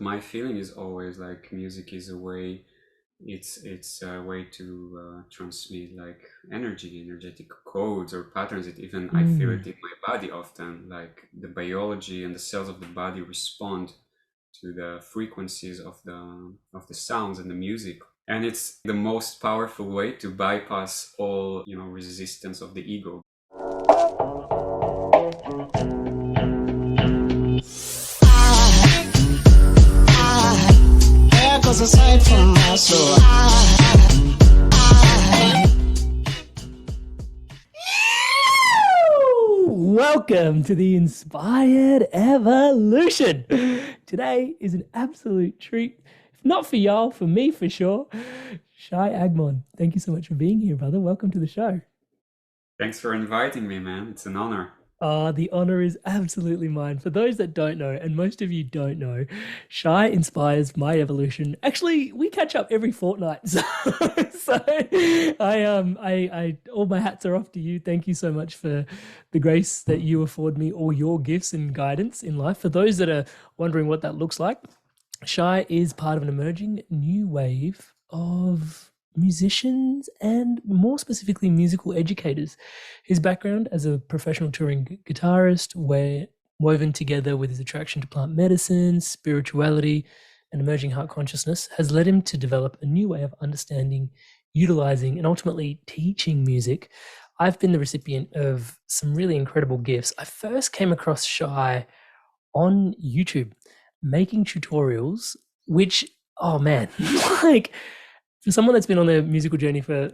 My feeling is always like music is a way, it's a way to transmit like energetic codes or patterns. It even, I feel it Mm. in my body often, like the biology and the cells of the body respond to the frequencies of the sounds and the music. And it's the most powerful way to bypass all, resistance of the ego. Hair goes aside from my soul. Welcome to the Inspired Evolution. Today is an absolute treat. If not for y'all, for me for sure. Shai Agmon, thank you so much for being here, brother. Welcome to the show. Thanks for inviting me, man. It's an honor. The honor is absolutely mine. For those that don't know, and most of you don't know, Shai inspires my evolution. Actually, we catch up every fortnight, so all my hats are off to you. Thank you so much for the grace that you afford me, all your gifts and guidance in life. For those that are wondering what that looks like, Shai is part of an emerging new wave of musicians and more specifically musical educators. His background as a professional touring guitarist, where woven together with his attraction to plant medicine, spirituality, and emerging heart consciousness, has led him to develop a new way of understanding, utilizing, and ultimately teaching music. I've been the recipient of some really incredible gifts. I first came across Shai on YouTube making tutorials, which, oh man, like for someone that's been on their musical journey for,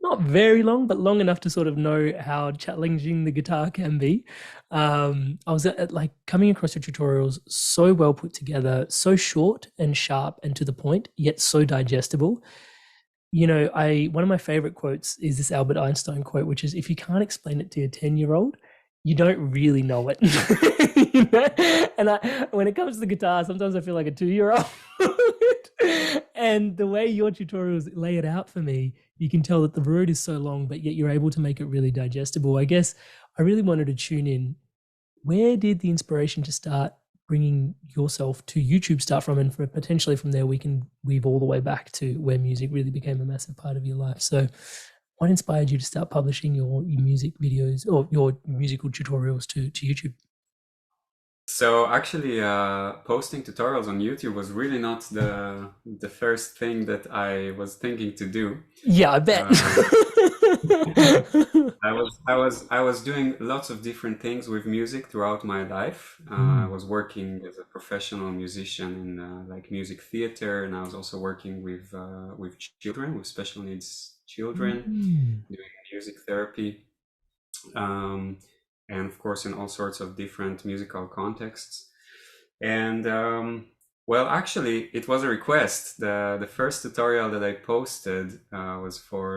not very long, but long enough to sort of know how challenging the guitar can be. I was like coming across your tutorials so well put together, so short and sharp and to the point, yet so digestible. I one of my favorite quotes is this Albert Einstein quote, which is, if you can't explain it to a 10-year-old, you don't really know it. And when it comes to the guitar, sometimes I feel like a 2-year-old. And the way your tutorials lay it out for me, you can tell that the road is so long, but yet you're able to make it really digestible. I guess I really wanted to tune in. Where did the inspiration to start bringing yourself to YouTube start from? And for potentially from there, we can weave all the way back to where music really became a massive part of your life. So what inspired you to start publishing your music videos or your musical tutorials to YouTube? So actually, posting tutorials on YouTube was really not the first thing that I was thinking to do. Yeah, I bet. Um, I was doing lots of different things with music throughout my life. I Mm. was working as a professional musician in like music theater, and I was also working with children, with special needs children, Mm. doing music therapy, um, and of course in all sorts of different musical contexts. And well, actually, it was a request. The first tutorial that I posted was for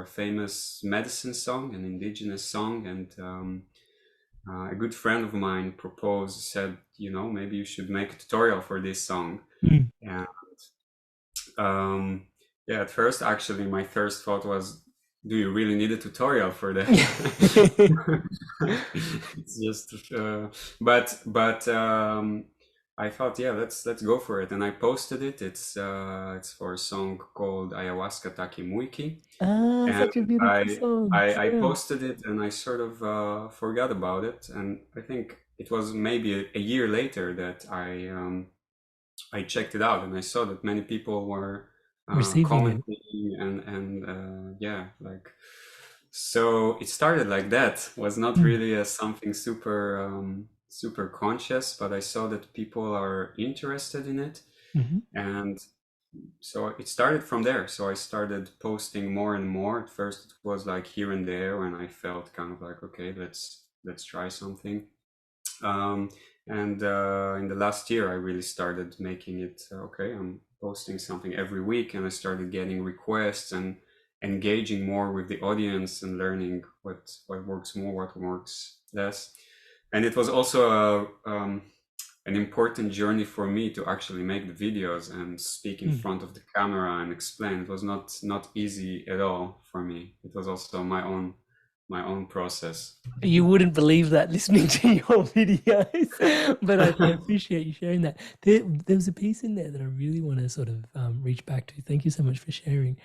a famous medicine song, an indigenous song, and a good friend of mine proposed, said, maybe you should make a tutorial for this song. Mm. And um, yeah, at first, actually, my first thought was, do you really need a tutorial for that? It's just, but I thought, yeah, let's go for it, and I posted it. It's for a song called Ayahuasca Takimuiki, and Such a beautiful I song. I Yeah. posted it, and I sort of forgot about it, and I think it was maybe a year later that I checked it out, and I saw that many people were Receiving it. commenting, and yeah, like, so it started like that. Was not Mm. really something super conscious, but I saw that people are interested in it, Mhm. and so it started from there. So I started posting more and more. At first, it was like here and there when I felt kind of like, okay, let's try something. Um, and in the last year, I really started making it okay. I'm posting something every week, and I started getting requests and engaging more with the audience and learning what works more, what works less. And it was also an important journey for me to actually make the videos and speak in Mm. front of the camera and explain. It was not easy at all for me. It was also my own my own process. You wouldn't believe that listening to your videos, but I appreciate you sharing that. There was a piece in there that I really want to sort of reach back to. Thank you so much for sharing.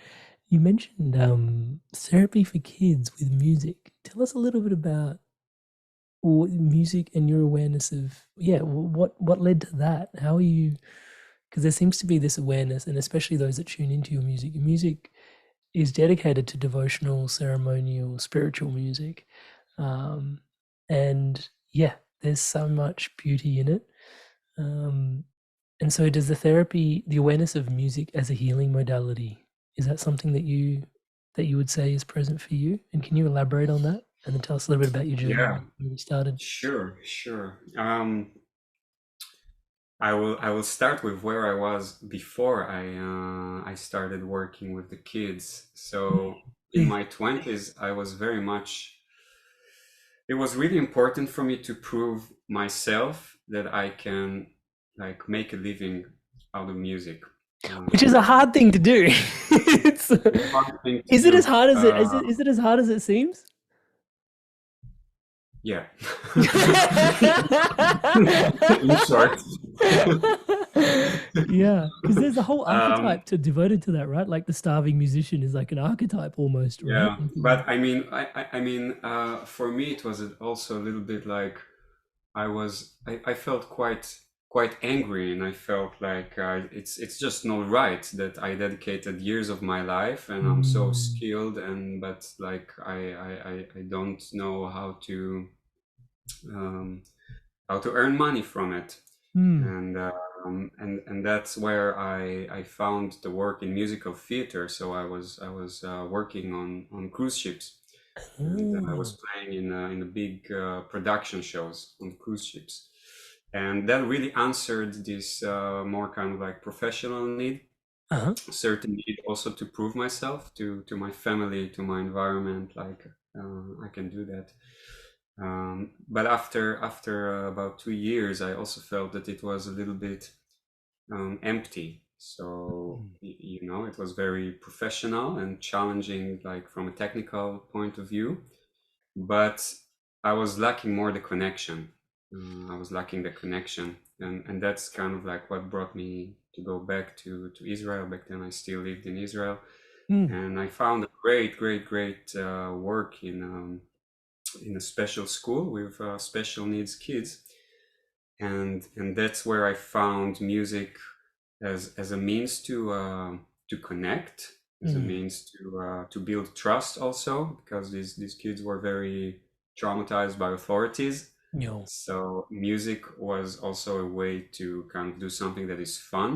You mentioned therapy for kids with music. Tell us a little bit about music and your awareness of what led to that. How are you? Because there seems to be this awareness, and especially those that tune into your music. Your music is dedicated to devotional, ceremonial, spiritual music. And yeah, there's so much beauty in it. And so does the awareness of music as a healing modality, is that something that you would say is present for you? And can you elaborate on that? And then tell us a little bit about your journey Yeah, when you started. sure. I will start with where I was before I started working with the kids. So in Please. my 20s, I was very much. It was really important for me to prove myself that I can like make a living out of music. Which is a hard thing to do. It's, It's a hard thing to is it as do. hard as is it as hard as it seems? Yeah. In short. Yeah, because there's a whole Um, archetype devoted to that, right? Like the starving musician is like an archetype almost, right? yeah, but I mean, for me, it was also a little bit like I felt quite angry, and I felt like it's just not right that I dedicated years of my life, and I'm so Mm, skilled, but like I don't know um, how to earn money from it. mm, And that's where I found the work in musical theater. So I was working on cruise ships, and I mm. was playing in the big production shows on cruise ships, and that really answered this more kind of like professional need, Uh-huh. certain need also to prove myself to my family, to my environment, like I can do that. But after about 2 years, I also felt that it was a little bit empty. So it was very professional and challenging, like from a technical point of view. But I was lacking more the connection. I was lacking the connection, and that's kind of like what brought me to go back to Israel. Back then, I still lived in Israel, Mm. and I found a great work in a special school with special needs kids, and that's where I found music as a means to connect, as a Mm. means to build trust also, because these kids were very traumatized by authorities. Yo. So music was also a way to kind of do something that is fun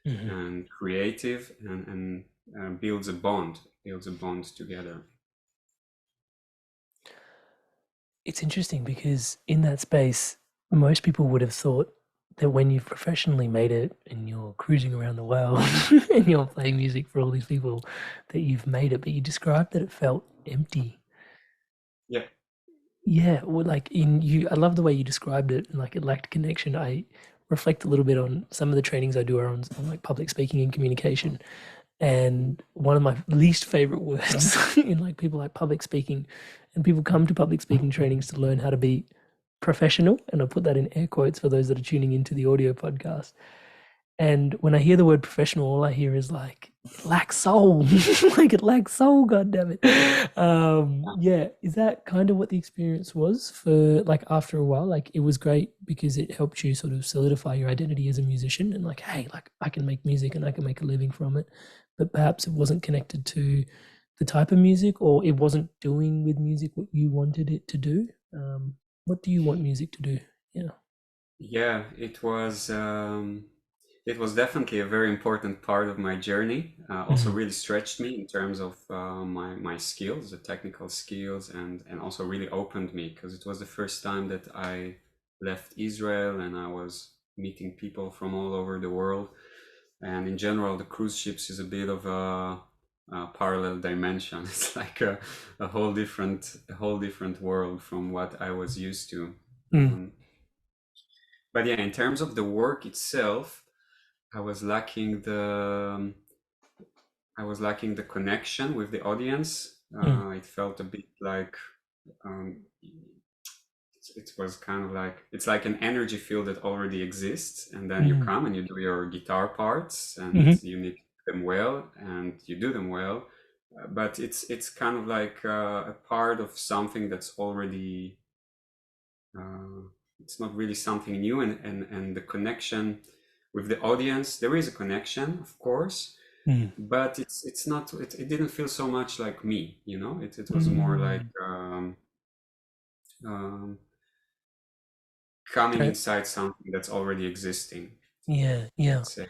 Mhm. and creative, and builds a bond together. It's interesting because in that space, most people would have thought that when you've professionally made it and you're cruising around the world and you're playing music for all these people, that you've made it. But you described that it felt empty. Yeah. Yeah, well, like in you, I love the way you described it, and like it lacked connection. I reflect a little bit on some of the trainings I do are on like public speaking and communication, and one of my least favorite words in like people like public speaking, and people come to public speaking trainings to learn how to be professional, and I put that in air quotes for those that are tuning into the audio podcast. And when I hear the word professional, all I hear is like, it lacks soul. Like it lacks soul, god damn it. Yeah, is that kind of what the experience was for like after a while? Like it was great because it helped you sort of solidify your identity as a musician and like, hey, like I can make music and I can make a living from it. But perhaps it wasn't connected to the type of music or it wasn't doing with music what you wanted it to do. What do you want music to do? Yeah. Yeah, it was definitely a very important part of my journey. Also, Mhm. really stretched me in terms of my skills, the technical skills, and also really opened me, because it was the first time that I left Israel and I was meeting people from all over the world. And in general, the cruise ships is a bit of a parallel dimension. It's like a whole different world from what I was used to. Mm. But yeah, in terms of the work itself, I was lacking the I was lacking the connection with the audience. Mm. It felt a bit like it was kind of like, it's like an energy field that already exists, and then you come and you do your guitar parts, and you need to do them well, and you do them well, but it's kind of like a part of something that's already, it's not really something new, and the connection with the audience, there is a connection, of course, but it's not, it didn't feel so much like me, you know, it was more like um, coming inside something that's already existing, yeah. let's say.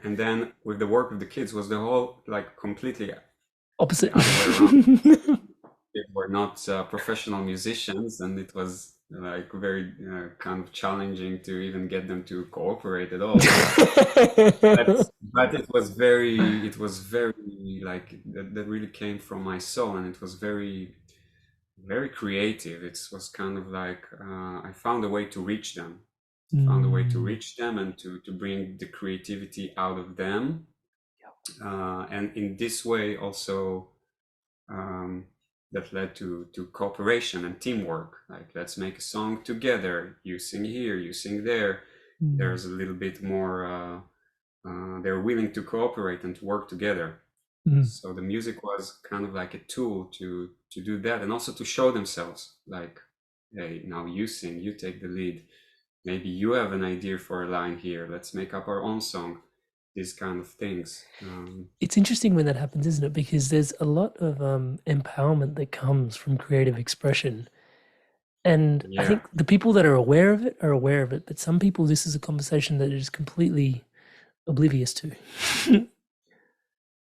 And then with the work with the kids was the whole, like, completely Opposite. the other way around. They were not professional musicians, and it was like very kind of challenging to even get them to cooperate at all. But it was very like that really came from my soul, and it was very, very creative. It was kind of like I found a way to reach them, and to bring the creativity out of them, and in this way also, that led to cooperation and teamwork. Like, let's make a song together. You sing here, you sing there. There's a little bit more. They're willing to cooperate and to work together. So the music was kind of like a tool to do that, and also to show themselves. Like, hey, now you sing, you take the lead. Maybe you have an idea for a line here. Let's make up our own song. These kind of things. It's interesting when that happens, isn't it? Because there's a lot of empowerment that comes from creative expression. And I think the people that are aware of it are aware of it, but some people, this is a conversation that is completely oblivious to.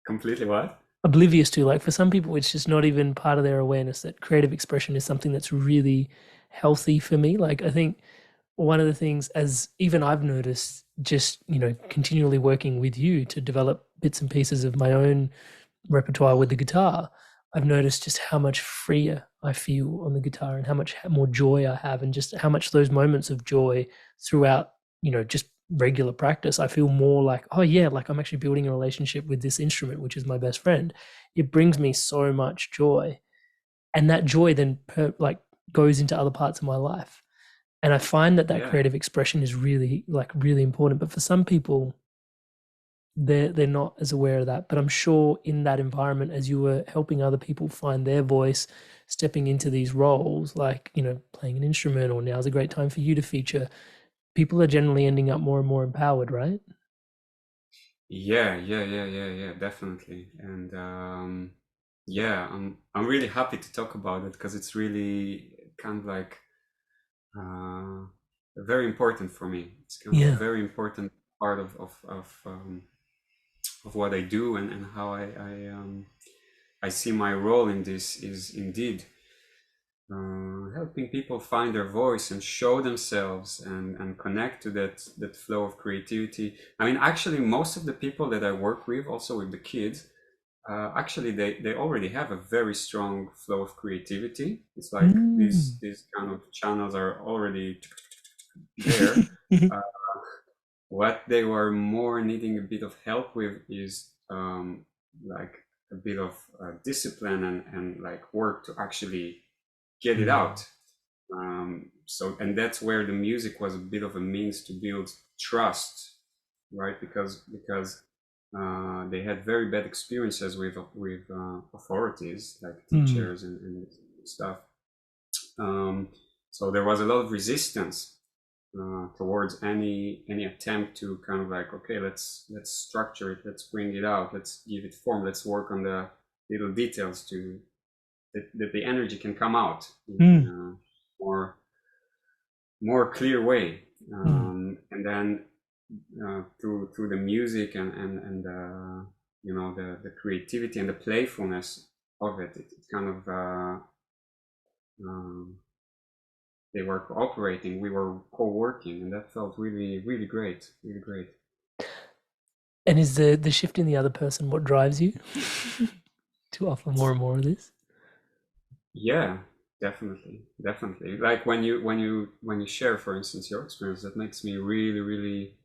Completely what? Oblivious to. Like, for some people, it's just not even part of their awareness that creative expression is something that's really healthy for me. Like, I think one of the things, as even I've noticed, just, you know, continually working with you to develop bits and pieces of my own repertoire with the guitar, I've noticed just how much freer I feel on the guitar, and how much more joy I have, and just how much those moments of joy throughout, you know, just regular practice, I feel more like, oh yeah, like I'm actually building a relationship with this instrument, which is my best friend. It brings me so much joy, and that joy then like goes into other parts of my life. And I find that creative expression is really, like, really important. But for some people, they're not as aware of that. But I'm sure in that environment, as you were helping other people find their voice, stepping into these roles, like, you know, playing an instrument, or now's a great time for you to feature, people are generally ending up more and more empowered, right? Yeah, definitely. And I'm really happy to talk about it, because it's really kind of like very important for me. It's kind of a very important part of what I do, and how I see my role in this is indeed helping people find their voice and show themselves, and connect to that flow of creativity. I mean, actually, most of the people that I work with, also with the kids, actually they already have a very strong flow of creativity. It's like these kind of channels are already there. What they were more needing a bit of help with is like a bit of discipline, and like work to actually get it out. So, and that's where the music was a bit of a means to build trust, right? Because they had very bad experiences with authorities, like teachers and stuff. So there was a lot of resistance towards any attempt to kind of like, okay, let's structure it, let's bring it out, let's give it form, let's work on the little details to that the energy can come out in a more clear way. And then through the music and you know, the creativity and the playfulness of it, it kind of they were cooperating, we were co-working, and that felt really, really great, really great. And is the shift in the other person what drives you to offer more and more of this? Yeah, definitely. Like when you share, for instance, your experience, that makes me really, really,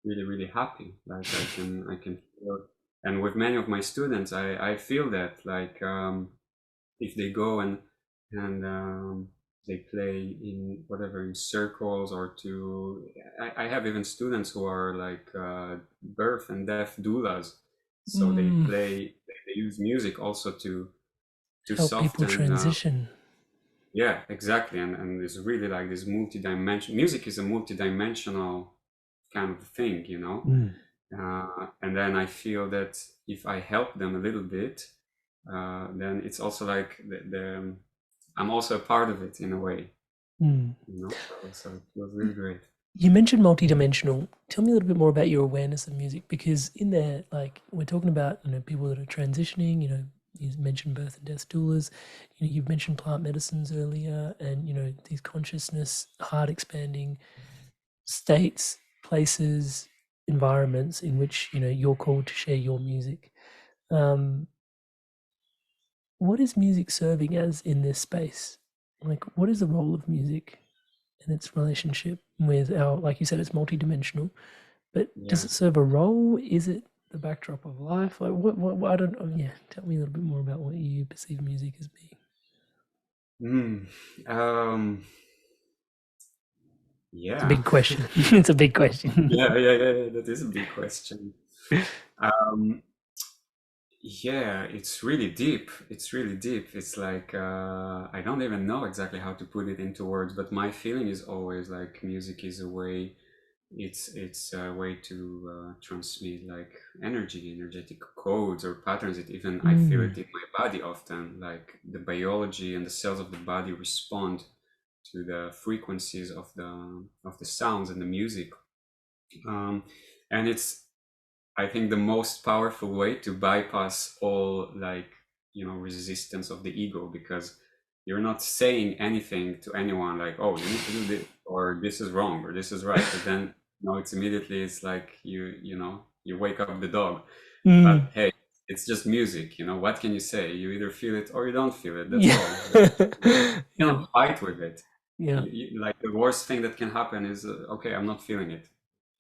really, really happy. Like I can feel, and with many of my students, I feel that, like if they go and and they play in whatever, in circles, or to I have even students who are like birth and death doulas, so they play, they use music also to Help people soften transition. yeah, exactly. And it's really like this multi-dimension music is a multi-dimensional kind of thing, you know. And then I feel that if I help them a little bit, then it's also like I'm also a part of it in a way, you know. So it was really great. You mentioned multidimensional. Tell me a little bit more about your awareness of music, because in there, like, we're talking about, you know, people that are transitioning. You know, you mentioned birth and death doulas. You know, you've mentioned plant medicines earlier, and you know, these consciousness, heart expanding states, places, environments in which, you know, you're called to share your music. What is music serving as in this space? Like, what is the role of music and its relationship with our, like you said, it's multidimensional, but does Yeah. it serve a role? Is it the backdrop of life? Like, what I don't know. Yeah, tell me a little bit more about what you perceive music as being. Yeah. It's a big question. It's a big question. Yeah, that is a big question. Yeah, it's really deep. It's really deep. It's like I don't even know exactly how to put it into words, but my feeling is always like music is a way. It's a way to transmit like energy, energetic codes or patterns. It even I feel it in my body often. Like the biology and the cells of the body respond to the frequencies of the sounds and the music. And it's, I think, the most powerful way to bypass all, like, you know, resistance of the ego, because you're not saying anything to anyone like, oh, you need to do this, or this is wrong, or this is right. But then, you know, it's immediately, it's like you know, you wake up the dog. But hey, it's just music, you know, what can you say? You either feel it or you don't feel it. That's all. You cannot fight with it. Yeah. Like the worst thing that can happen is, okay, I'm not feeling it.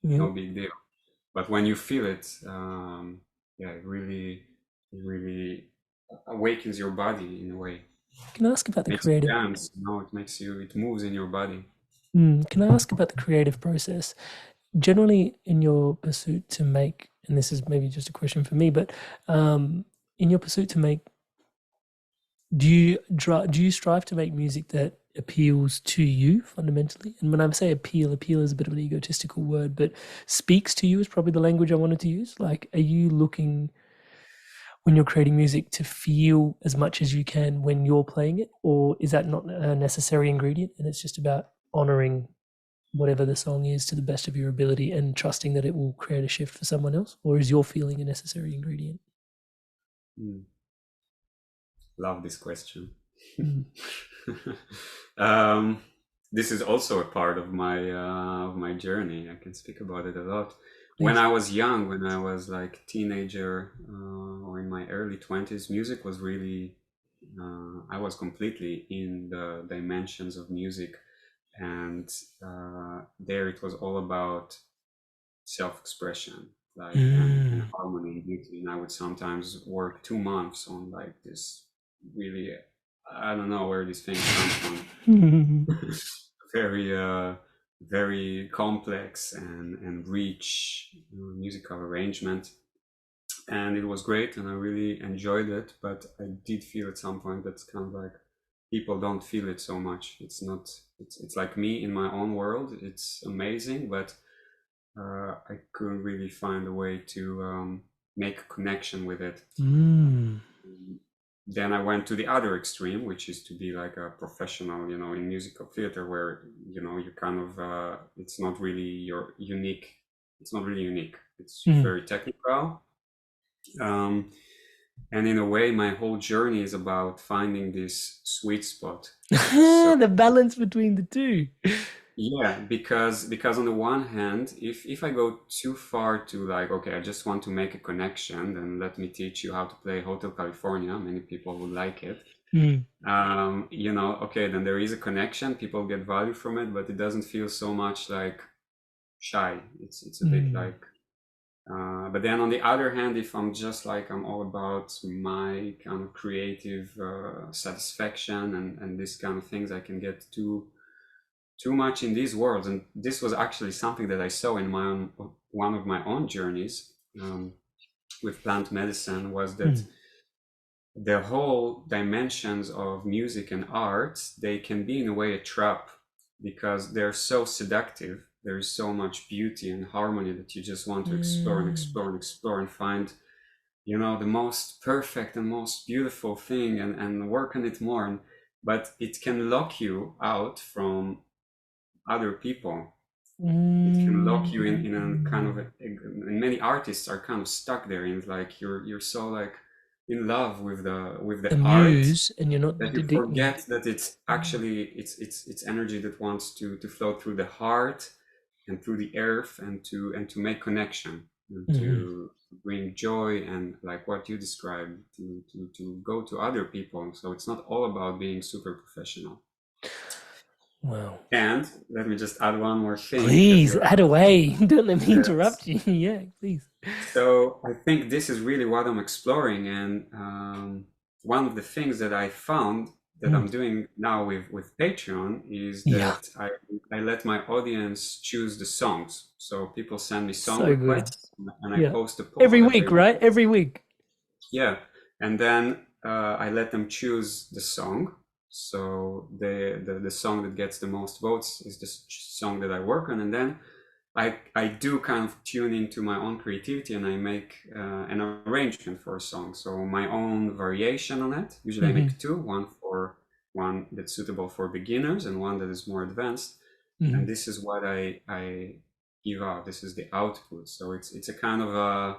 Yeah. No big deal. But when you feel it, yeah, it really awakens your body in a way. Can I ask about the Makes you creative? dance, you know, it moves in your body. Can I ask about the creative process? Generally, in your pursuit to make, and this is maybe just a question for me, but in your pursuit to make, do you strive to make music that appeals to you fundamentally? And when I say appeal is a bit of an egotistical word, but speaks to you is probably the language I wanted to use. Like, are you looking, when you're creating music, to feel as much as you can when you're playing it, or is that not a necessary ingredient and it's just about honoring whatever the song is to the best of your ability and trusting that it will create a shift for someone else? Or is your feeling a necessary ingredient? Love this question. Mm. This is also a part of my journey. I can speak about it a lot. Please. When I was young, when I was like teenager or in my early 20s, music was really, I was completely in the dimensions of music. And there it was all about self-expression, like, and harmony and beauty. And I would sometimes work 2 months on like this really, I don't know where these things come from. Very very complex and rich musical arrangement, and it was great and I really enjoyed it. But I did feel at some point that's kind of like people don't feel it so much. It's not, it's like me in my own world, it's amazing, but I couldn't really find a way to make a connection with it. Then I went to the other extreme, which is to be like a professional, you know, in musical theater, where, you know, you kind of, it's not really your unique, it's not really unique. It's very technical. And in a way, my whole journey is about finding this sweet spot. The balance between the two. Yeah, because on the one hand, if I go too far to like, okay, I just want to make a connection, then let me teach you how to play Hotel California. Many people would like it. You know, okay, then there is a connection, people get value from it, but it doesn't feel so much like Shai. It's a bit like But then on the other hand, if I'm just like, I'm all about my kind of creative satisfaction and this kind of things, I can get too much in these worlds. And this was actually something that I saw in one of my own journeys with plant medicine, was that the whole dimensions of music and art, they can be in a way a trap, because they're so seductive. There's so much beauty and harmony that you just want to explore and explore and explore and find, the most perfect and most beautiful thing, and work on it more. But it can lock you out from other people. It can lock you in a kind of and many artists are kind of stuck there in, like, you're so like in love with the art muse, and you're not that you forget that it's actually it's energy that wants to flow through the heart and through the earth, and to make connection, and to bring joy, and like what you described, to go to other people. So it's not all about being super professional. Wow. And let me just add one more thing. Please add away. Don't let me interrupt you. Yeah, please. So I think this is really what I'm exploring. And one of the things that I found that I'm doing now with Patreon is that I let my audience choose the songs. So people send me song requests, and I post a poll every week, right? Every week. Yeah. And then I let them choose the song. So the song that gets the most votes is the song that I work on, and then I do kind of tune into my own creativity, and I make an arrangement for a song. So my own variation on it. Usually I make two, one that's suitable for beginners and one that is more advanced. And this is what I give out. This is the output. So it's a kind of a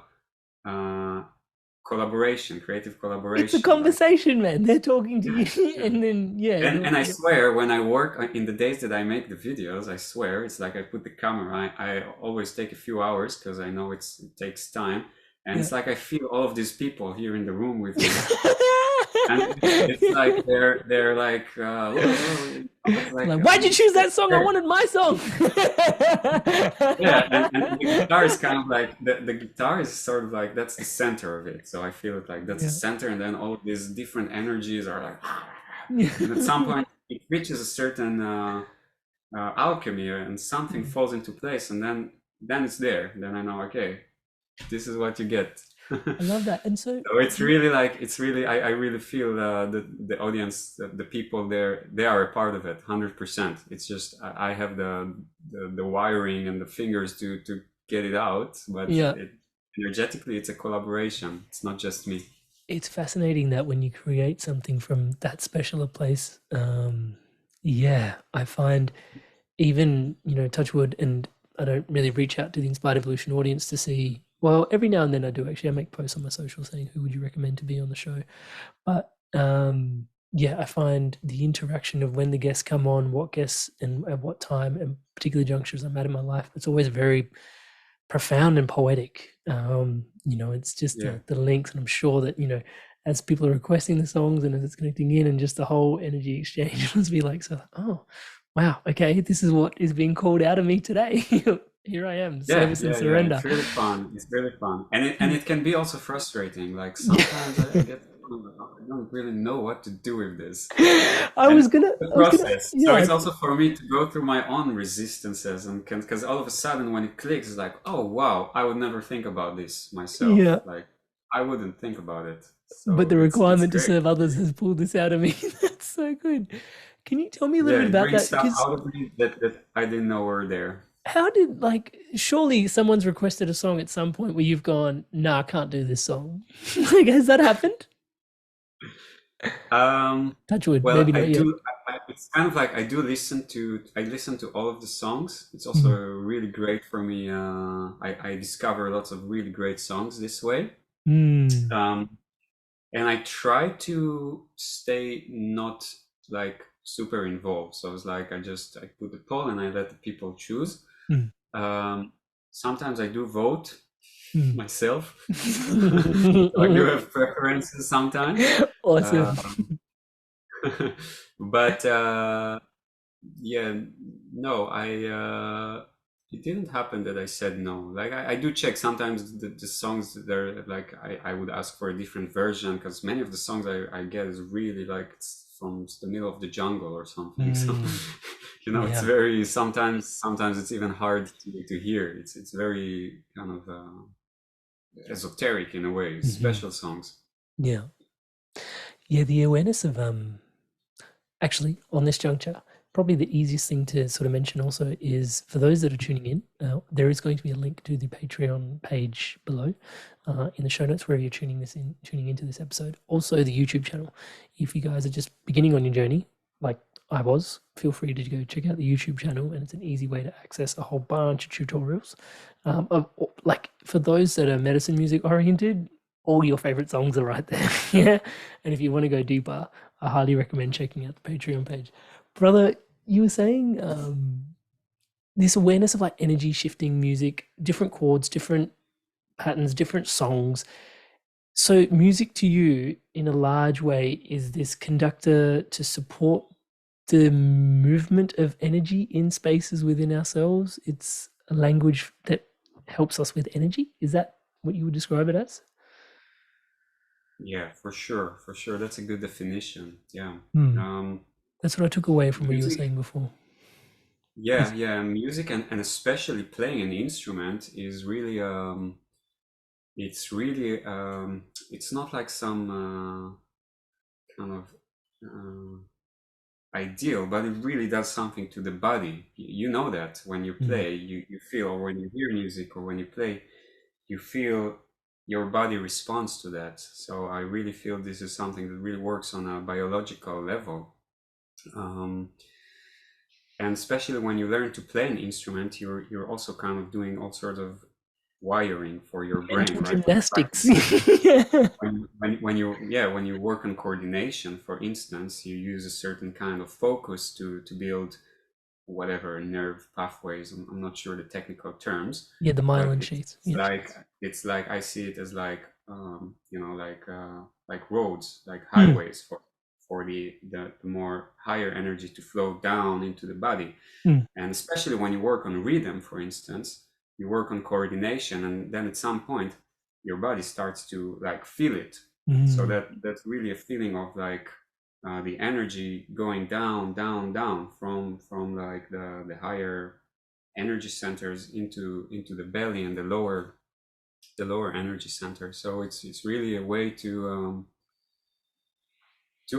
creative collaboration. It's a conversation, man. They're talking to you, and then and I swear, when I work in the days that I make the videos, I swear it's like I put the camera. I always take a few hours, because I know it takes time, and it's like I feel all of these people here in the room with me. And it's like they're like, why'd you choose that song? I wanted my song. Yeah, and the guitar is kind of like the guitar is sort of like, that's the center of it. So I feel it like that's the center, and then all of these different energies are like, and at some point it reaches a certain alchemy, and something falls into place, and then it's there. Then I know, okay, this is what you get. I love that. And so it's really like, I really feel the audience, the people there, they are a part of it 100%. It's just I have the wiring and the fingers to get it out, but energetically it's a collaboration. It's not just me. It's fascinating that when you create something from that special a place, I find, even, touch wood, and I don't really reach out to the Inspired Evolution audience to see. Well, every now and then I do, actually. I make posts on my social saying, who would you recommend to be on the show? But I find the interaction of when the guests come on, what guests and at what time, and particular junctures I'm at in my life, it's always very profound and poetic. It's just the links, and I'm sure that, as people are requesting the songs and as it's connecting in, and just the whole energy exchange must be like, so, oh, wow, okay, this is what is being called out of me today. Here I am, service and surrender. It's really fun. It's really fun, and it can be also frustrating. Like sometimes I don't really know what to do with this. So it's also for me to go through my own resistances, and because all of a sudden when it clicks, it's like, oh wow, I would never think about this myself. Yeah. Like I wouldn't think about it. So but the requirement to serve others has pulled this out of me. That's so good. Can you tell me a little bit about that? Stuff out of me that I didn't know were there. How did, surely someone's requested a song at some point where you've gone, nah, I can't do this song. Has that happened? Touch wood, well, maybe not yet. It's kind of like I listen to all of the songs. It's also really great for me. I discover lots of really great songs this way. And I try to stay not like super involved. So it's like I put the poll and I let the people choose. Sometimes I do vote myself. So I do have preferences sometimes. Awesome. But it didn't happen that I said no. Like I do check sometimes the songs that are like I would ask for a different version because many of the songs I get is really like it's from the middle of the jungle or something. So it's Yeah. very sometimes it's even hard to hear. It's very kind of esoteric in a way, special songs. Yeah. Yeah, the awareness of actually on this juncture, probably the easiest thing to sort of mention also is for those that are tuning in, there is going to be a link to the Patreon page below in the show notes wherever you're tuning into this episode. Also the YouTube channel. If you guys are just beginning on your journey, like I was, feel free to go check out the YouTube channel, and it's an easy way to access a whole bunch of tutorials. Like for those that are medicine music oriented, all your favorite songs are right there. Yeah. And if you want to go deeper, I highly recommend checking out the Patreon page. Brother, you were saying this awareness of like energy shifting music, different chords, different patterns, different songs. So music to you in a large way is this conductor to support the movement of energy in spaces within ourselves. It's a language that helps us with energy. Is that what you would describe it as? Yeah, for sure. That's a good definition. Yeah. That's what I took away from what you were Music, saying before. yeah, music and especially playing an instrument is really it's not like some kind of ideal, but it really does something to the body. You know that when you play, you feel, or when you hear music or when you play, you feel your body responds to that. So I really feel this is something that really works on a biological level. And especially when you learn to play an instrument, you're also kind of doing all sorts of wiring for your brain, Mental right? gymnastics. Yeah. When you work on coordination, for instance, you use a certain kind of focus to build whatever nerve pathways. I'm not sure the technical terms, Yeah, the but myelin sheaths. Yeah. it's like I see it as like like roads, like highways for the more higher energy to flow down into the body. And especially when you work on rhythm, for instance, you work on coordination, and then at some point your body starts to like feel it. So that's really a feeling of like the energy going down from like the higher energy centers into the belly and the lower energy center. So it's really a way to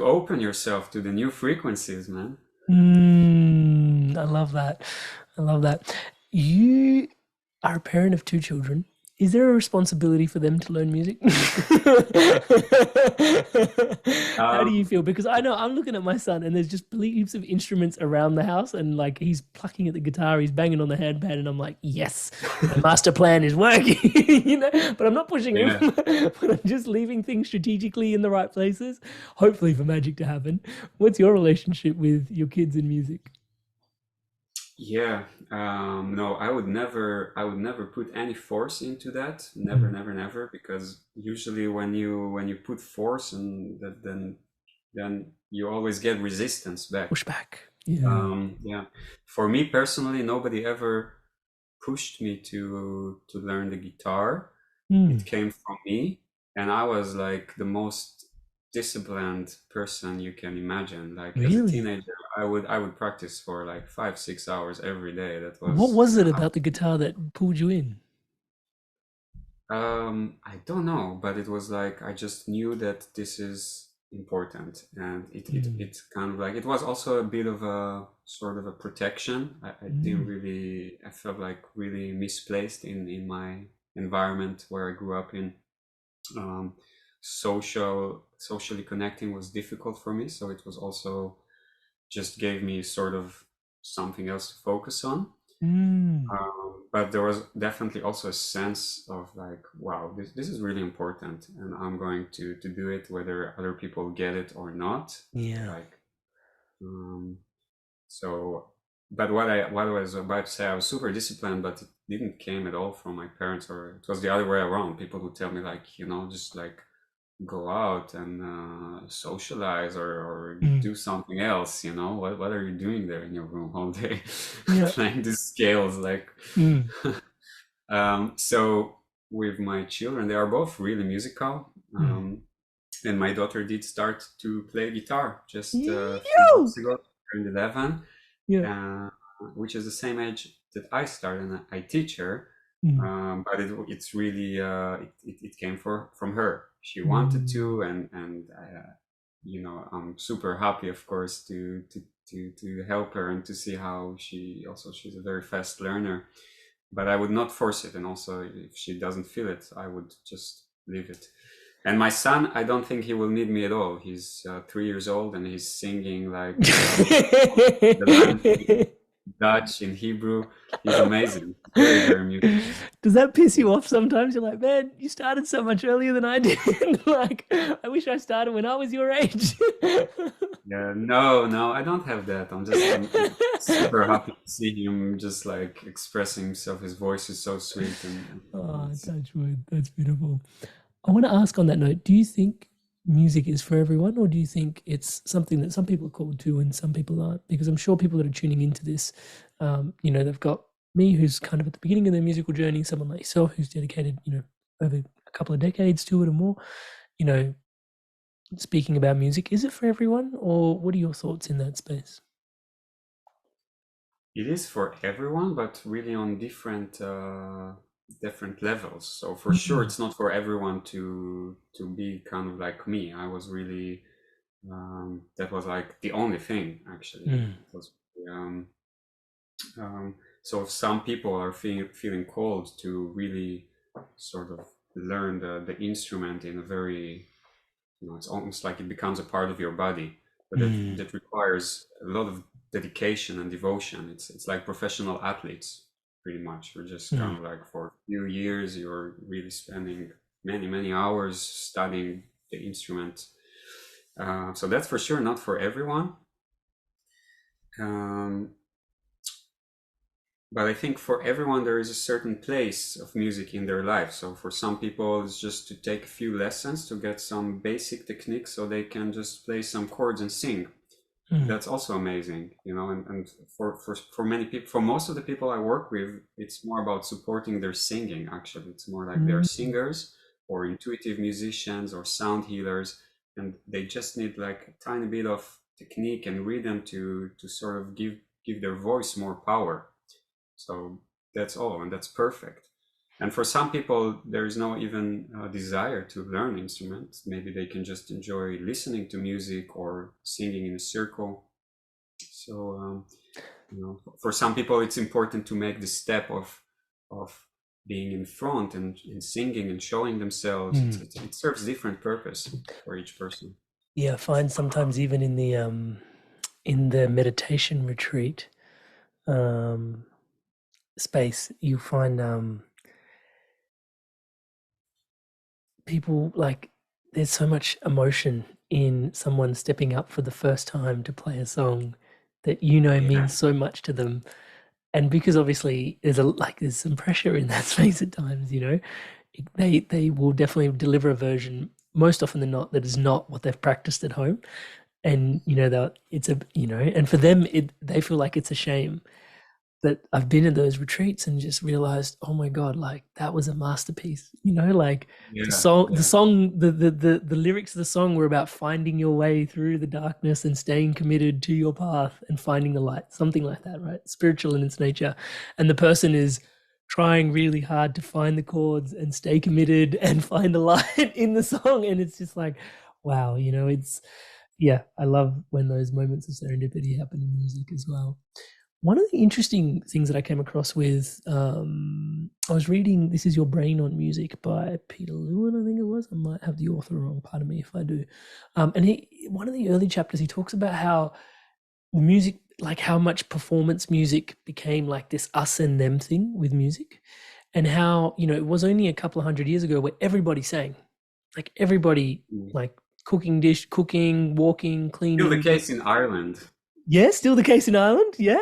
open yourself to the new frequencies, man. I love that. I love that. You are a parent of two children. Is there a responsibility for them to learn music? How do you feel? Because I know I'm looking at my son and there's just heaps of instruments around the house, and like he's plucking at the guitar, he's banging on the handpan, and I'm like, yes, the master plan is working, but I'm not pushing him, but I'm just leaving things strategically in the right places, hopefully for magic to happen. What's your relationship with your kids and music? Yeah, no, I would never put any force into that. Never, because usually when you put force and that, then you always get resistance back. Pushback. Yeah. Yeah, for me personally, nobody ever pushed me to learn the guitar. It came from me, and I was like the most disciplined person you can imagine. Like as a Really? teenager, I would practice for like 5-6 hours every day. That What was was it about the guitar that pulled you in? I don't know, but it was like I just knew that this is important, and it's kind of like it was also a bit of a sort of a protection. I didn't really, I felt like really misplaced in my environment where I grew up in. Um, socially connecting was difficult for me, so it was also just gave me sort of something else to focus on. But there was definitely also a sense of like, wow, this is really important, and I'm going to do it whether other people get it or not. Yeah. Like, so, but what I was about to say, I was super disciplined, but it didn't came at all from my parents, or it was the other way around. People would tell me like, just like go out and socialize or Mm. do something else. You know, what are you doing there in your room all day, Yeah. playing these scales? Like, Mm. so with my children, they are both really musical. Mm. And my daughter did start to play guitar just a few Yo! months ago. Turned 11, Yeah. uh, which is the same age that I started, and I teach her. Mm. But it's really it came from her. She wanted Mm. to, and you know, I'm super happy, of course, to help her and to see how she's a very fast learner. But I would not force it, and also if she doesn't feel it, I would just leave it. And my son, I don't think he will need me at all. He's 3 years old and he's singing like the language, Dutch in Hebrew. He's amazing. Very, very musical. Does that piss you off sometimes? You're like, man, you started so much earlier than I did. Like, I wish I started when I was your age. Yeah, no, I don't have that. I'm super happy to see him just like expressing himself. His voice is so sweet and Oh, it's, touch wood. That's beautiful. I want to ask on that note, do you think music is for everyone, or do you think it's something that some people are called to and some people aren't? Because I'm sure people that are tuning into this, they've got me who's kind of at the beginning of their musical journey, someone like yourself who's dedicated, over a couple of decades to it or more, you know, speaking about music. Is it for everyone, or what are your thoughts in that space? it is for everyone, but really on different levels. So for sure, Mm, it's not for everyone to be kind of like me. I was really that was like the only thing actually. mm, It was um, so if some people are feeling called to really sort of learn the instrument in a very, you know, it's almost like it becomes a part of your body, but mm, that requires a lot of dedication and devotion. It's like professional athletes, pretty much. You're just mm. kind of like for a few years, you're really spending many hours studying the instrument. So that's for sure not for everyone. Um, but I think for everyone there is a certain place of music in their life. So for some people it's just to take a few lessons to get some basic techniques so they can just play some chords and sing. Mm, That's also amazing, you know. And for many people, for most of the people I work with, it's more about supporting their singing. Actually, it's more like they're mm, singers or intuitive musicians or sound healers, and they just need like a tiny bit of technique and rhythm to sort of give their voice more power. So that's all, and that's perfect. And for some people, there is no even desire to learn instruments. Maybe they can just enjoy listening to music or singing in a circle. So, you know, for some people, it's important to make the step of being in front and singing and showing themselves. mm. It serves different purpose for each person. Yeah, I find sometimes even in the meditation retreat um space, you find people like there's so much emotion in someone stepping up for the first time to play a song that Yeah, means so much to them. And because obviously there's some pressure in that space at times, they will definitely deliver a version most often than not that is not what they've practiced at home. And that it's a and for them they feel like it's a shame. But I've been in those retreats and just realized, oh my God, like that was a masterpiece. Like yeah, yeah, the lyrics of the song were about finding your way through the darkness and staying committed to your path and finding the light, something like that, right? Spiritual in its nature. And the person is trying really hard to find the chords and stay committed and find the light in the song. And it's just like, wow, yeah, I love when those moments of serendipity happen in music as well. One of the interesting things that I came across with, I was reading This Is Your Brain on Music by Peter Lewin, I think it was. I might have the author wrong, pardon me if I do. And one of the early chapters, he talks about how the music, like how much performance music became like this us and them thing with music, and how, it was only a couple of 100 years ago where everybody sang, like everybody, mm. like cooking, walking, Still the cleaning. case in Ireland. Yeah, still the case in Ireland. Yeah.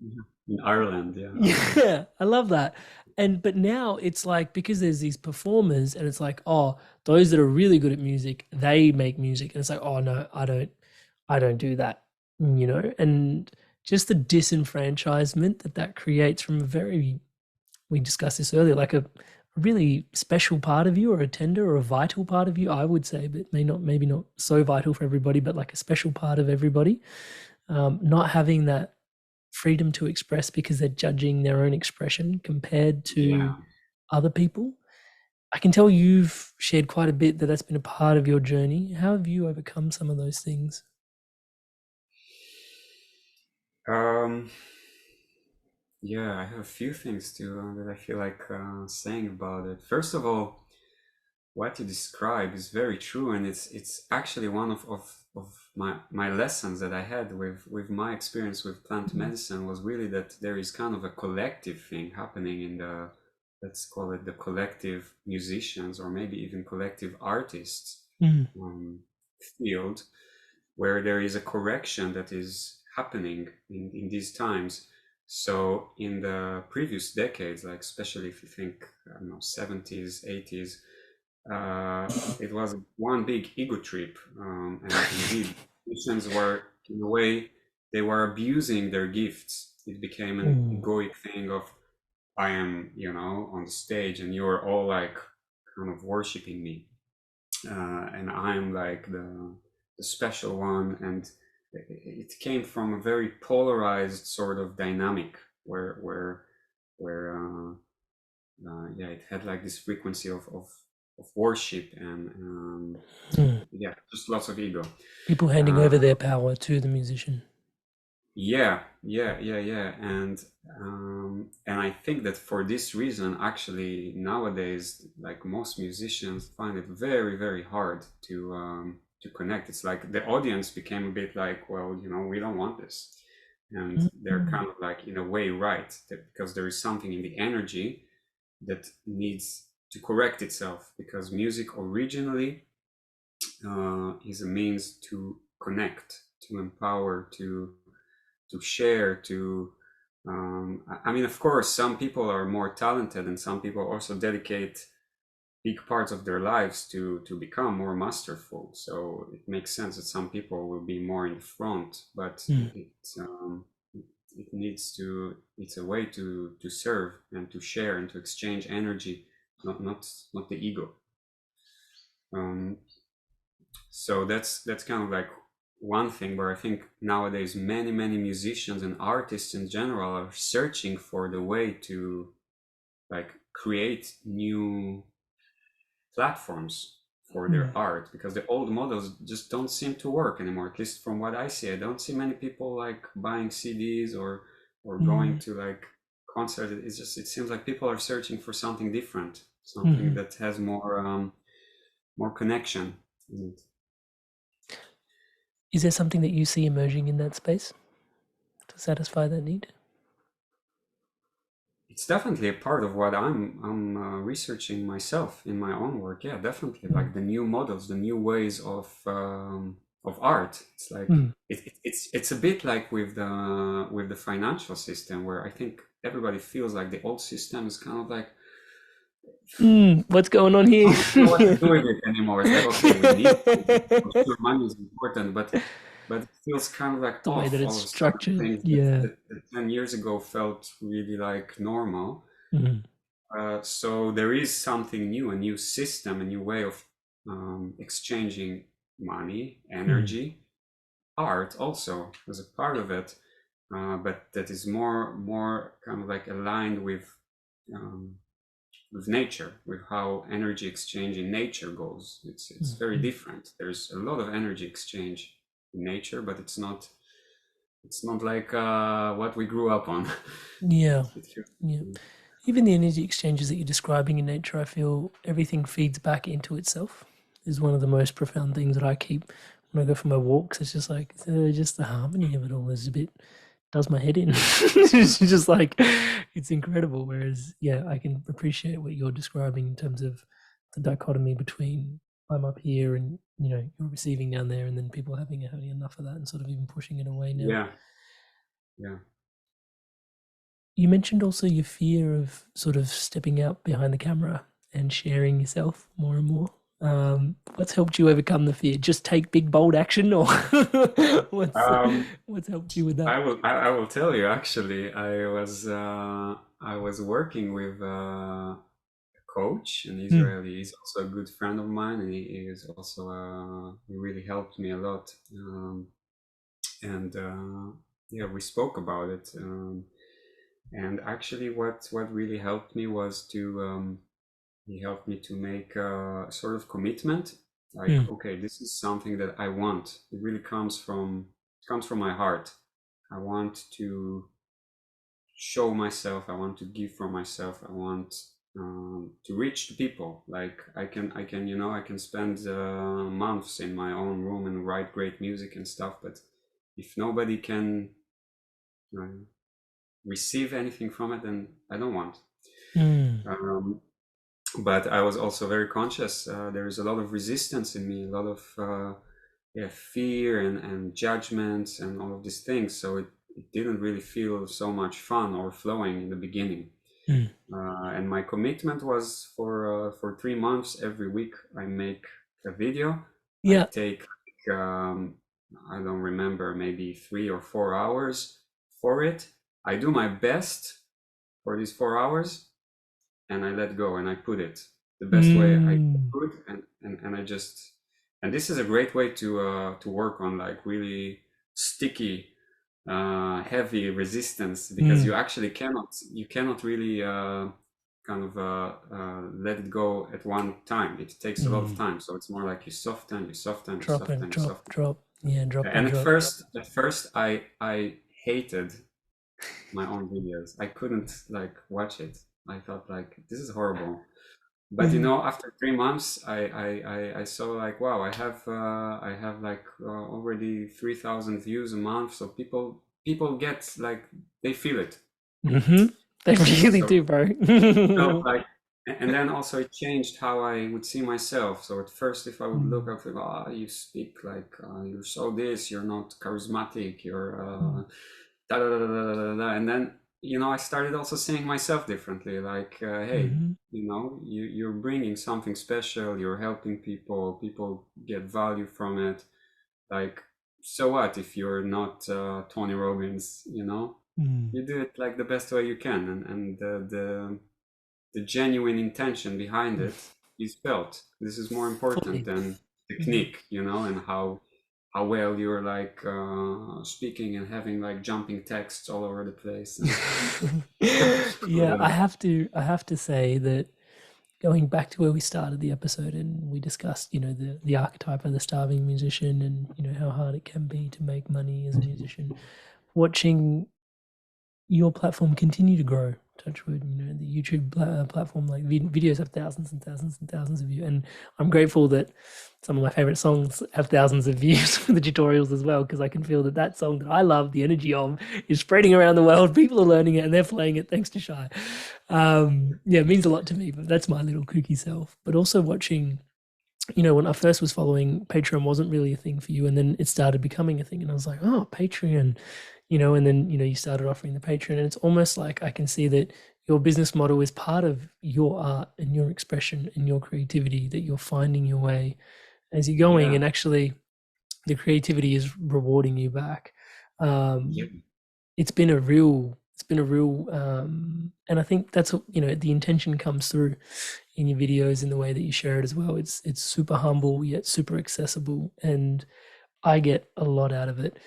Yeah. In Ireland, yeah. Yeah, I love that. But now it's like, because there's these performers and it's like, oh, those that are really good at music, they make music. And it's like, oh no, I don't do that, you know? And just the disenfranchisement that creates from a very, we discussed this earlier, like a really special part of you, or a tender or a vital part of you, I would say, but maybe not so vital for everybody, but like a special part of everybody. Not having that freedom to express because they're judging their own expression compared to Yeah. other people. I can tell you've shared quite a bit that's been a part of your journey. How have you overcome some of those things? Um, yeah, I have a few things to that I feel like saying about it. First of all, what you describe is very true, and it's actually one of my lessons that I had with my experience with plant medicine, was really that there is kind of a collective thing happening in the, let's call it the collective musicians, or maybe even collective artists Mm. field, where there is a correction that is happening in these times. So in the previous decades, like especially if you think, I don't know, 70s, 80s, it was one big ego trip, and indeed musicians were, in a way, they were abusing their gifts. It became an Mm. egoic thing of, I am, on the stage and you're all like kind of worshiping me, and I'm like the special one. And it came from a very polarized sort of dynamic where yeah, it had like this frequency of worship, and Mm. yeah, just lots of ego. People handing Uh, over their power to the musician. yeah, and I think that for this reason, actually, nowadays, like most musicians find it very, very hard to connect. It's like the audience became a bit like, well, we don't want this, and they're Mm. kind of like, in a way, right, because there is something in the energy that needs to correct itself, because music originally is a means to connect, to empower, to share, to I mean, of course, some people are more talented, and some people also dedicate big parts of their lives to become more masterful. So it makes sense that some people will be more in the front, but Mm. it needs to, it's a way to serve and to share and to exchange energy, not the ego. um, so that's kind of like one thing where I think nowadays many musicians and artists in general are searching for the way to like create new platforms for their Mm. art, because the old models just don't seem to work anymore. At least from what I see, I don't see many people like buying CDs or going Mm. to like concerts. It's just, it seems like people are searching for something different, something Mhm. that has more connection in it. Is there something that you see emerging in that space to satisfy that need? It's definitely a part of what I'm researching myself in my own work. Yeah, definitely, like the new models, the new ways of art. It's like Mm. it's a bit like with the financial system, where I think everybody feels like the old system is kind of like, Mm. What's going on I here? don't know what to do with it anymore. It's like, okay, we need money. For sure, money is important, but it feels kind of like The way that off it's all of a sudden. structured. Things Yeah. that 10 years ago felt really like normal. Mm. So there is something new, a new system, a new way of exchanging money, Mm. energy, art also as a part of it, but that is more kind of like aligned with nature, with how energy exchange in nature goes. It's very Mhm. different. There's a lot of energy exchange in nature, but it's not like what we grew up on. Yeah. It feels, Yeah. Even the energy exchanges that you're describing in nature, I feel everything feeds back into itself, is one of the most profound things that I keep when I go for my walks. It's just like, just the harmony of it all is a bit, does my head in. It's just like, it's incredible. Whereas, yeah, I can appreciate what you're describing in terms of the dichotomy between I'm up here and, you're receiving down there, and then people having enough of that and sort of even pushing it away now. yeah, yeah. You mentioned also your fear of sort of stepping out behind the camera and sharing yourself more and more. What's helped you overcome the fear? Just take big, bold action, or what's Um, what's helped you with that? I will tell you actually. I was working with a coach, an Hmm. Israeli. He's also a good friend of mine, and he is also he really helped me a lot. And yeah, we spoke about it. And actually, what really helped me was to he helped me to make a sort of commitment. Like, Hmm. okay, this is something that I want. It really comes from my heart. I want to show myself. I want to give from myself. I want to reach the people. Like I can spend months in my own room and write great music and stuff. But if nobody can uh, receive anything from it, then I don't want. Hmm. Um, but I was also very conscious. There is a lot of resistance in me, a lot of yeah, fear and judgments and all of these things. So it didn't really feel so much fun or flowing in the beginning. Hmm. And my commitment was for 3 months. Every week I make a video. I Yeah. take I don't remember, maybe 3 or 4 hours for it. I do my best for these 4 hours, and I let go and I put it the best way I Hmm. could, and I just, and this is a great way to work on like really sticky, heavy resistance, because Hmm. you actually cannot really let it go at one time. It takes a lot of Hmm. time, so it's more like you soften, you soften, you Drop and soften, you drop, soften. drop. Yeah, drop And and at drop. first I hated my own videos. I couldn't like watch it. I thought like this is horrible. But Hmm. after 3 months, I saw like, wow, I have like already 3,000 views a month. So people get like, they feel it. Mm-hmm. They really So do, bro. it felt like, and then also it changed how I would see myself. So at first, if I would look, I would think, oh, you speak like you're so this, you're not charismatic, you're da da da da da da da. And then I started also seeing myself differently. Like, hey, Mm-hmm. you're bringing something special. You're helping people. People get value from it. Like, so what if you're not Tony Robbins? Mm. You do it like the best way you can, and the genuine intention behind it is felt. This is more important Fully. than Mm. technique, and how well you're like speaking and having like jumping texts all over the place. Yeah, I Yeah. have to I have to say that going back to where we started the episode and we discussed, the archetype of the starving musician and, how hard it can be to make money as a musician. Watching your platform continue to grow, touch wood, the YouTube platform, like videos have thousands and thousands and thousands of views. And I'm grateful that some of my favorite songs have thousands of views for the tutorials as well, because I can feel that that song that I love the energy of is spreading around the world. People are learning it and they're playing it thanks to Shai. Yeah, it means a lot to me, but that's my little kooky self. But also watching, when I first was following, Patreon wasn't really a thing for you, and then it started becoming a thing, and I was like, oh, Patreon, and then you started offering the Patreon, and it's almost like I can see that your business model is part of your art and your expression and your creativity, that you're finding your way as you're going, Yeah. and actually the creativity is rewarding you back. Yeah. It's been a real and I think that's what the intention comes through in your videos in the way that you share it as well. It's super humble yet super accessible, and I get a lot out of it.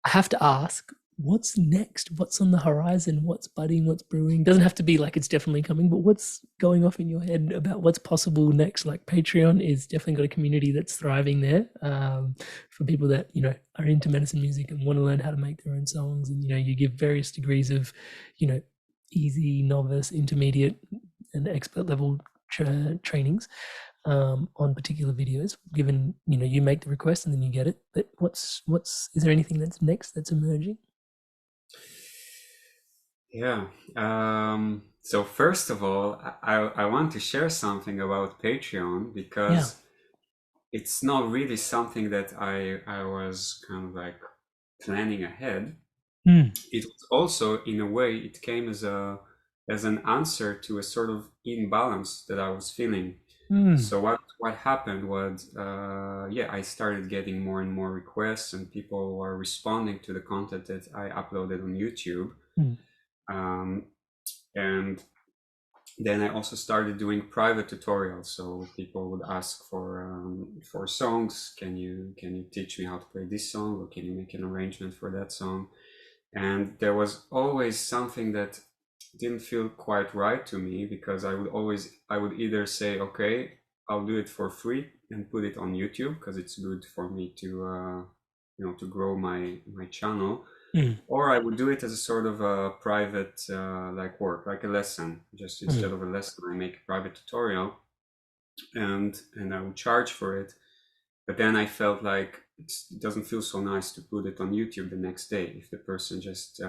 I have to ask, what's next? What's on the horizon? What's budding? What's brewing? Doesn't have to be like it's definitely coming, but what's going off in your head about what's possible next? Like Patreon is definitely got a community that's thriving there, for people that are into medicine music and want to learn how to make their own songs. And you give various degrees of, you know, easy, novice, intermediate, and expert level trainings on particular videos, given you make the request and then you get it. But what's is there anything that's next that's emerging? Yeah. So first of all, I want to share something about Patreon, Yeah. because it's not really something that I was kind of like planning ahead. it was also, in a way, it came as an answer to a sort of imbalance that I was feeling. So what happened was, I started getting more and more requests, and people were responding to the content that I uploaded on YouTube. Um, and then I also started doing private tutorials. So people would ask for songs. Can you teach me how to play this song, or can you make an arrangement for that song? And there was always something that didn't feel quite right to me, because I would either say, okay, I'll do it for free and put it on YouTube because it's good for me to to grow my channel, or I would do it as a sort of a private like work, like a lesson. Just instead of a lesson, I make a private tutorial, and I would charge for it. But then I felt like it doesn't feel so nice to put it on YouTube the next day if the person just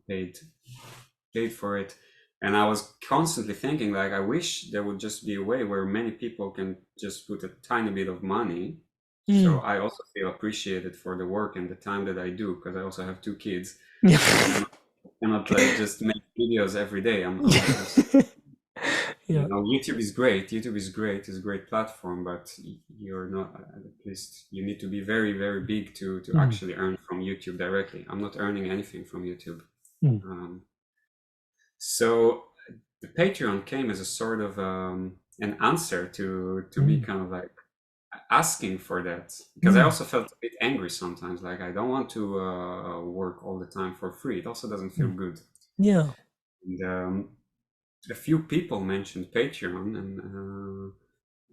paid for it. And I was constantly thinking, like, I wish there would just be a way where many people can just put a tiny bit of money. So I also feel appreciated for the work and the time that I do, because I also have 2 kids. Yeah. And I cannot like just make videos every day. YouTube is great. YouTube is great. It's a great platform, but you're not, at least you need to be very, very big to actually earn from YouTube directly. I'm not earning anything from YouTube. So the Patreon came as a sort of an answer to me kind of like asking for that, because I also felt a bit angry sometimes. Like, I don't want to work all the time for free. It also doesn't feel good. Yeah. And a few people mentioned Patreon, and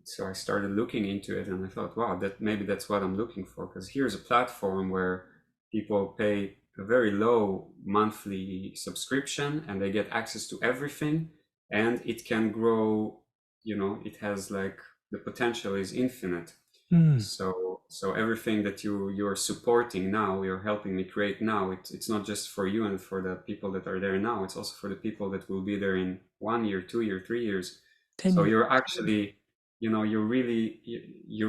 so I started looking into it, and I thought, wow, maybe that's what I'm looking for, because here's a platform where people pay a very low monthly subscription and they get access to everything, and it can grow. It has like, the potential is infinite. So everything that you're supporting now, you're helping me create now, it's not just for you and for the people that are there now, it's also for the people that will be there in 1 year, 2 year, 3 years. 10 So years. you're actually, you're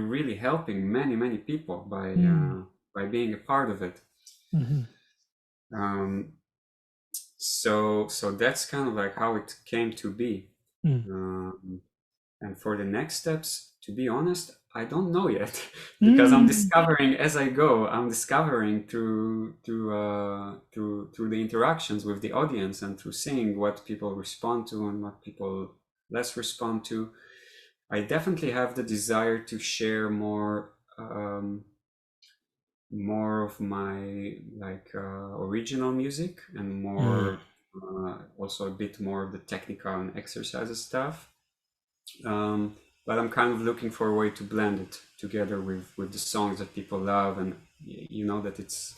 really helping many people by being a part of it. So that's kind of like how it came to be. And for the next steps, to be honest, I don't know yet, because I'm discovering as I go. I'm discovering through the interactions with the audience, and through seeing what people respond to and what people less respond to. I definitely have the desire to share more of my original music, and more also a bit more of the technical and exercises stuff. But I'm kind of looking for a way to blend it together with the songs that people love, and that it's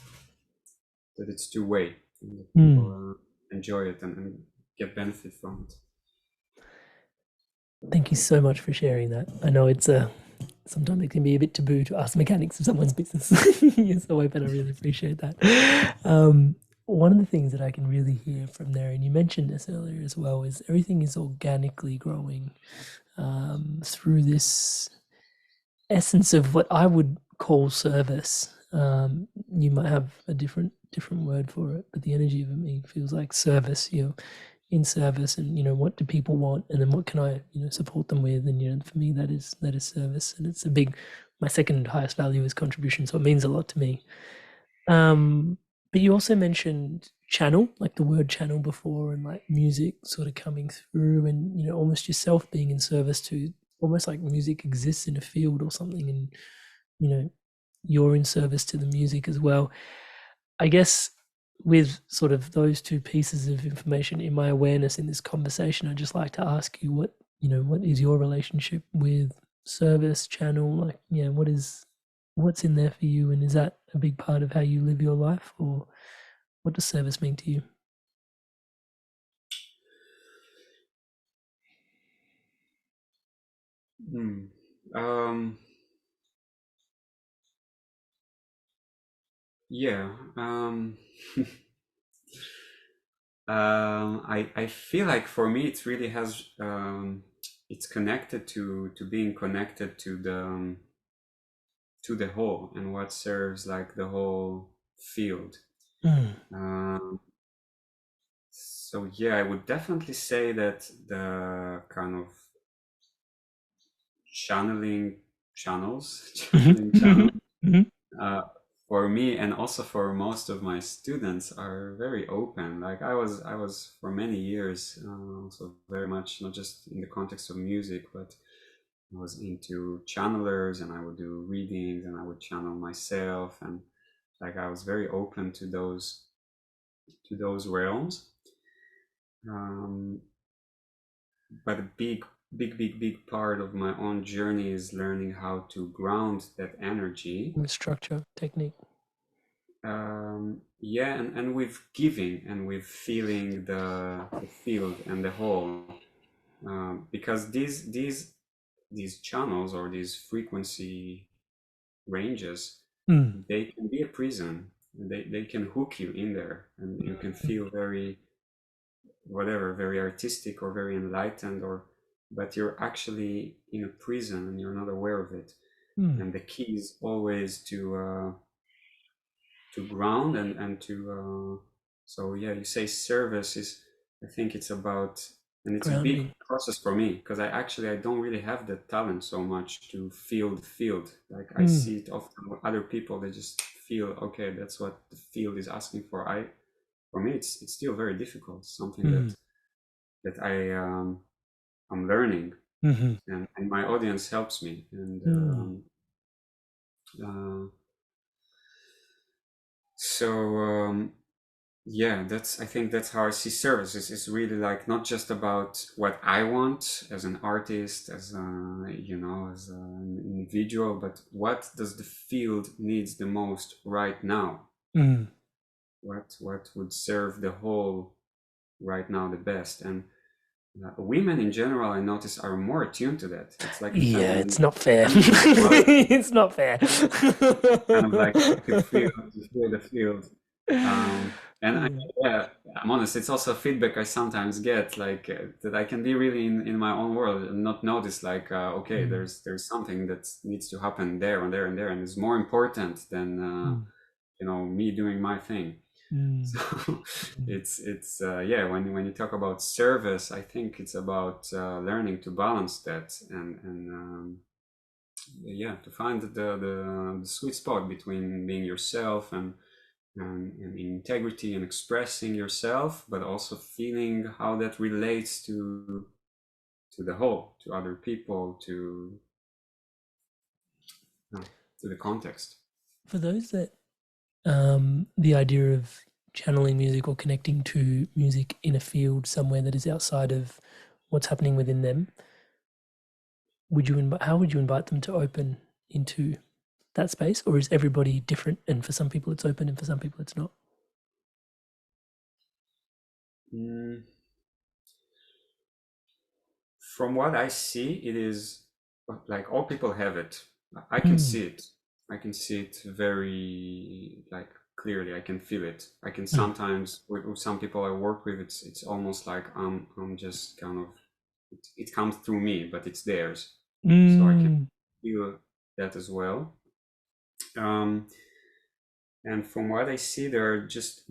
two-way, and that people enjoy it and get benefit from it. Thank you so much for sharing that. I know it's sometimes it can be a bit taboo to ask mechanics of someone's business. So I really appreciate that. One of the things that I can really hear from there, and you mentioned this earlier as well, is everything is organically growing through this essence of what I would call service. You might have a different word for it, but the energy of it feels like service. In service, and what do people want, and then what can I support them with, and for me that is service, and it's my second highest value is contribution, so it means a lot to me. But you also mentioned channel, like the word channel before, and like music sort of coming through, and almost yourself being in service to, almost like music exists in a field or something, and you're in service to the music as well. I guess with sort of those two pieces of information in my awareness in this conversation, I'd just like to ask you what is your relationship with service, channel, like, what's in there for you, and is that a big part of how you live your life, or what does service mean to you? Yeah. I feel like for me it really has it's connected to being connected to the whole, and what serves like the whole field. So yeah, I would definitely say that the kind of channeling channels, channeling channel, uh, for me and also for most of my students are very open. Like I was for many years also very much not just in the context of music, but I was into channelers and I would do readings and I would channel myself, and like I was very open to those realms. Um, but a big part of my own journey is learning how to ground that energy. Structure, technique. Yeah, and with giving and with feeling the field and the whole, because these channels or these frequency ranges, they can be a prison. They can hook you in there, and you can feel very whatever, very artistic or very enlightened, or but you're actually in a prison and you're not aware of it. And the key is always to ground and to so yeah, you say service is, I think it's about, and it's a big Grounding. process for me because I don't really have the talent so much to feel the field. Like I see it often with other people, they just feel okay, that's what the field is asking for. I For me it's still very difficult, something that I'm learning, and my audience helps me, and uh, so yeah, I think that's how I see services. It's really like not just about what I want as an artist, as as an individual, but what does the field needs the most right now? What would serve the whole right now the best? And women in general, I notice, are more attuned to that. It's like a Yeah, feminine, it's not fair. quality, It's not fair. kind of like to feel the field. And yeah, I'm honest, it's also feedback I sometimes get, like that I can be really in my own world and not notice, like okay, there's something that needs to happen there and there and there, and it's more important than me doing my thing. So it's yeah, when you talk about service, I think it's about learning to balance that, and yeah, to find the sweet spot between being yourself and integrity and expressing yourself, but also feeling how that relates to the whole, to other people, to the context. For those that the idea of channeling music or connecting to music in a field somewhere that is outside of what's happening within them, how would you invite them to open into that space, or is everybody different and for some people it's open and for some people it's not? From what I see, it is like all people have it. I can see it. I can see it very like clearly. I can feel it. I can sometimes with some people I work with, it's almost like I'm just kind of it comes through me, but it's theirs. So I can feel that as well. And from what I see, there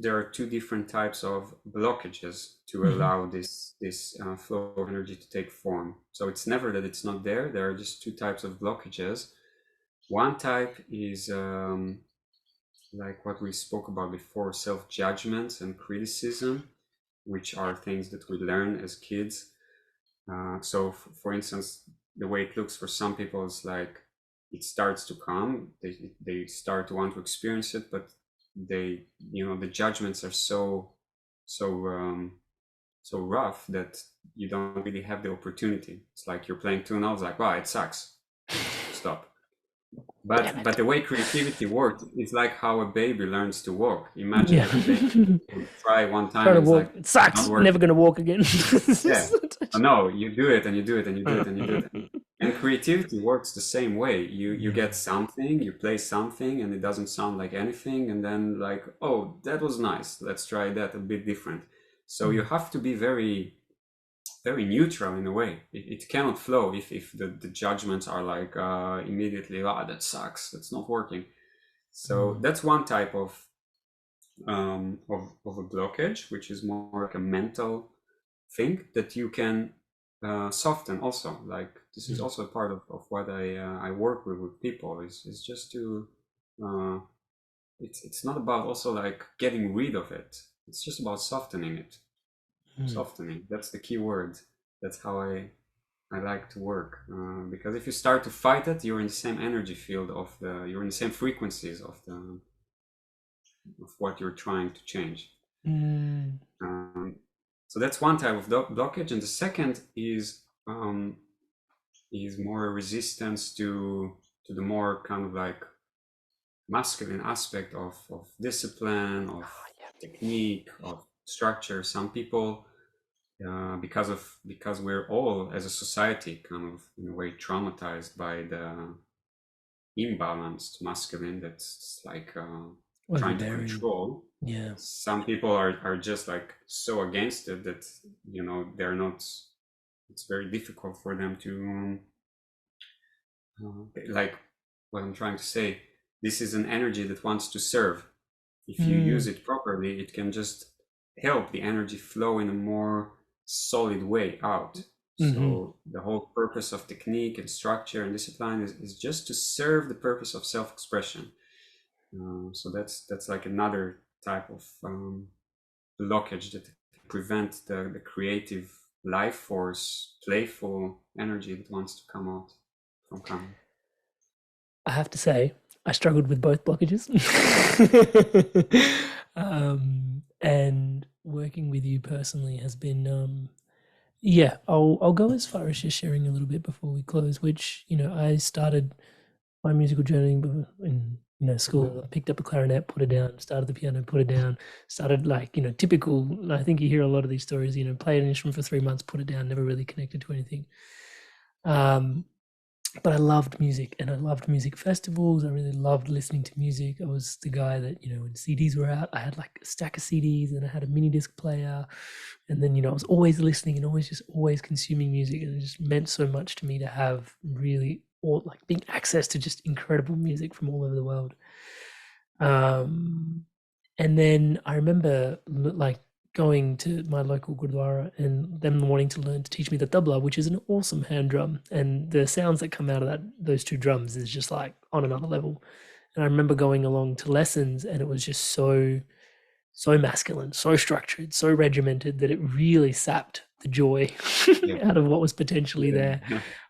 are two different types of blockages to allow this flow of energy to take form. So it's never that it's not there. There are just two types of blockages. One type is like what we spoke about before, self-judgment and criticism, which are things that we learn as kids. So for instance, the way it looks for some people is like it starts to come, they start to want to experience it, but they, the judgments are so rough that you don't really have the opportunity. It's like you're playing two notes, like, wow, it sucks, stop. But the way creativity works, it's like how a baby learns to walk. Imagine that a baby would try one time, Trying to and it's walk, like, it sucks. not Never going to walk again. yeah. No, you do it and you do it and you do it and you do it. And creativity works the same way. You get something, you play something, and it doesn't sound like anything, and then like, oh, that was nice. Let's try that a bit different. So you have to be very, very neutral in a way. It cannot flow if the judgments are like immediately, that sucks. That's not working. So that's one type of of a blockage, which is more like a mental thing that you can soften also. Like this is also a part of what I work with people is just to it's not about also like getting rid of it. It's just about softening it. Softening, that's the key word. That's how I like to work, because if you start to fight it, you're in the same energy field you're in the same frequencies of what you're trying to change. So that's one type of blockage, and the second is more resistance to the more kind of like masculine aspect of discipline, of technique, of structure. Some people, because we're all as a society kind of in a way traumatized by the imbalanced masculine that's like trying to control. Yeah. Some people are just like so against it that they're not. It's very difficult for them to like what I'm trying to say. This is an energy that wants to serve. If you use it properly, it can just help the energy flow in a more solid way out. So the whole purpose of technique and structure and discipline is just to serve the purpose of self-expression. So that's like another type of blockage that prevent the creative life force, playful energy that wants to come out from coming. I have to say, I struggled with both blockages. And working with you personally has been, yeah, I'll go as far as just sharing a little bit before we close, which, I started my musical journey in school. I picked up a clarinet, put it down, started the piano, put it down, started like, typical, I think you hear a lot of these stories, play an instrument for 3 months, put it down, never really connected to anything. But I loved music, and I loved music festivals. I really loved listening to music. I was the guy that, when CDs were out, I had like a stack of CDs and I had a mini disc player. And then, I was always listening and always consuming music. And it just meant so much to me to have really being access to just incredible music from all over the world. And then I remember like going to my local gurdwara and them wanting to learn to teach me the tabla, which is an awesome hand drum, and the sounds that come out of those two drums is just like on another level. And I remember going along to lessons, and it was just so masculine, so structured, so regimented that it really sapped the joy out of what was potentially there.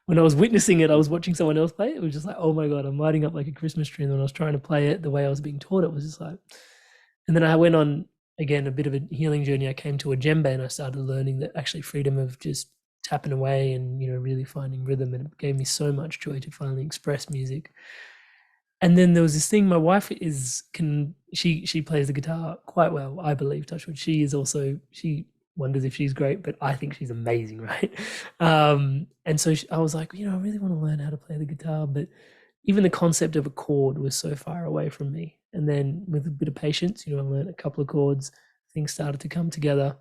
When I was witnessing it, I was watching someone else play it. It was just like, oh my God, I'm lighting up like a Christmas tree. And when I was trying to play it the way I was being taught, it was just like, and then I went on, again, a bit of a healing journey. I came to a djembe and I started learning that actually freedom of just tapping away and, really finding rhythm. And it gave me so much joy to finally express music. And then there was this thing, my wife she plays the guitar quite well, I believe, touchwood. She wonders if she's great, but I think she's amazing, right? And so I was like, I really want to learn how to play the guitar, but even the concept of a chord was so far away from me. And then with a bit of patience, I learned a couple of chords, things started to come together.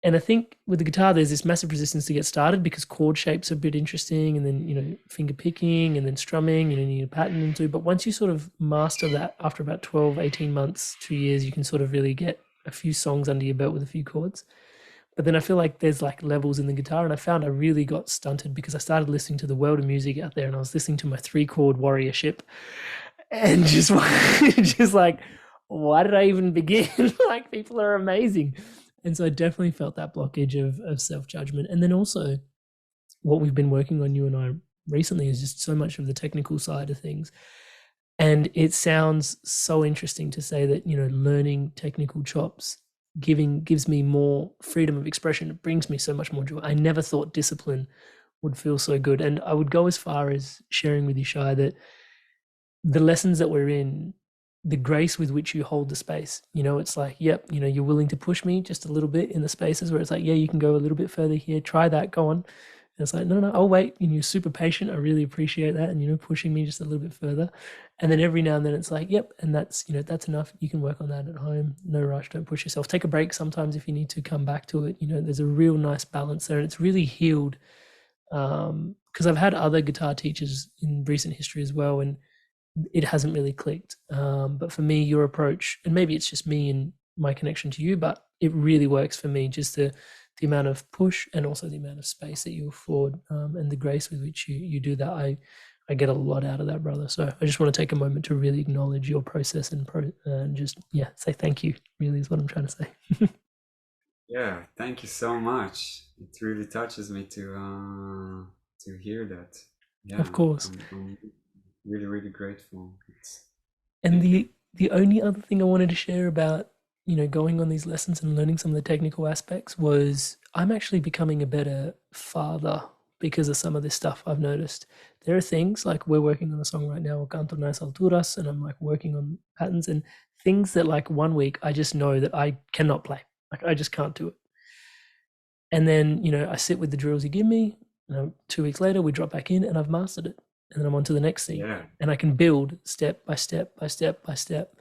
And I think with the guitar, there's this massive resistance to get started because chord shapes are a bit interesting, and then, finger picking and then strumming, you need a pattern into. But once you sort of master that after about 12, 18 months, 2 years, you can sort of really get a few songs under your belt with a few chords. But then I feel like there's like levels in the guitar, and I found I really got stunted because I started listening to the world of music out there, and I was listening to my 3-chord warriorship and just like, why did I even begin? Like, people are amazing. And so I definitely felt that blockage of self-judgment. And then also what we've been working on, you and I, recently, is just so much of the technical side of things. And it sounds so interesting to say that, learning technical chops gives me more freedom of expression. It brings me so much more joy. I never thought discipline would feel so good. And I would go as far as sharing with you, Shai, that the lessons that we're in, the grace with which you hold the space, it's like, yep, you're willing to push me just a little bit in the spaces where it's like, yeah, you can go a little bit further here, try that, go on. And it's like, no, I'll wait. And you're super patient. I really appreciate that. And, pushing me just a little bit further. And then every now and then it's like, yep, and that's enough. You can work on that at home. No rush. Don't push yourself. Take a break sometimes if you need to, come back to it. There's a real nice balance there. And it's really healed. Because I've had other guitar teachers in recent history as well. And it hasn't really clicked. But for me, your approach, and maybe it's just me and my connection to you, but it really works for me. Just the amount of push and also the amount of space that you afford, and the grace with which you do that. I get a lot out of that, brother. So I just want to take a moment to really acknowledge your process and just say thank you. Really is what I'm trying to say. Yeah, thank you so much. It really touches me to hear that. Yeah, Of course. I'm really, really grateful. And the only other thing I wanted to share about, going on these lessons and learning some of the technical aspects was I'm actually becoming a better father because of some of this stuff I've noticed. There are things like we're working on a song right now, Canto Nas Alturas, and I'm like working on patterns and things that like 1 week I just know that I cannot play. Like I just can't do it. And then, I sit with the drills you give me, 2 weeks later we drop back in and I've mastered it. And then I'm on to the next thing. Yeah. And I can build step by step by step by step.